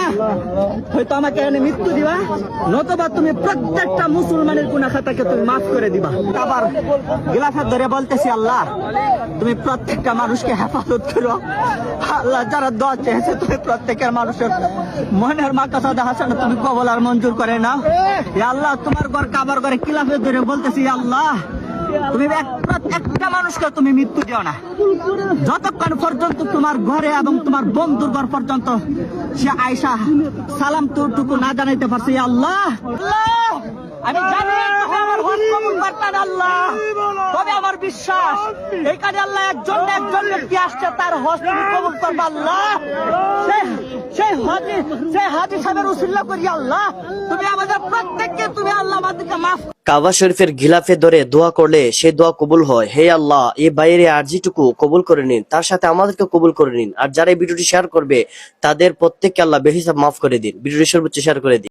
আল্লাহ হয়তো আমাকে এনে মৃত্যু দিবা, নতুবা তুমি প্রত্যেকটা মুসলমানের গুনাহ খাতাকে তুমি মাফ করে দিবা। আবার গিলাফাত ধরে বলতেছি, আল্লাহ তুমি প্রত্যেকটা মানুষকে হেফাজত করো। আল্লাহ যারা দোয়া চেয়েছে তুমি প্রত্যেকের মানুষের মনের মাকাসাদে হাসানা তুমি কবুল আর মঞ্জুর করে নাও। ইয়া আল্লাহ তোমার ঘর কাবার ঘরে খিলাফত ধরে বলতেছি, আল্লাহ তুমি একটা মানুষকে তুমি মৃত্যু দিও না, যতক্ষণ পর্যন্ত তোমার ঘরে এবং তোমার বন্ধুর ঘর পর্যন্ত সে আয়েশা সালাম টুকু না জানাইতে পারছে। আল্লাহ আমি জানি আমার হজ কবুল করতেন আল্লাহ, তবে আমার বিশ্বাস এইখানে আল্লাহ একজন ব্যক্তি আসছে, তার হজ তুমি কবুল করবে আল্লাহ। সেই হাজী সাহেবের উসিলা করি আল্লাহ তুমি আমাদের প্রত্যেককে তুমি আল্লাহ আমাদেরকে মাফ। কাবা শরীফের গিলাফে ধরে দোয়া করলে সেই দোয়া কবুল হয়। হে আল্লাহ, এই বাইরে আরজিটুকু কবুল করে নিন, তার সাথে আমাদেরকে কবুল করে নিন। আর যারা এই ভিডিওটি শেয়ার করবে তাদের প্রত্যেককে আল্লাহ বেহিসাব মাফ করে দিন। ভিডিওটি সর্বোচ্চ শেয়ার করে দিন।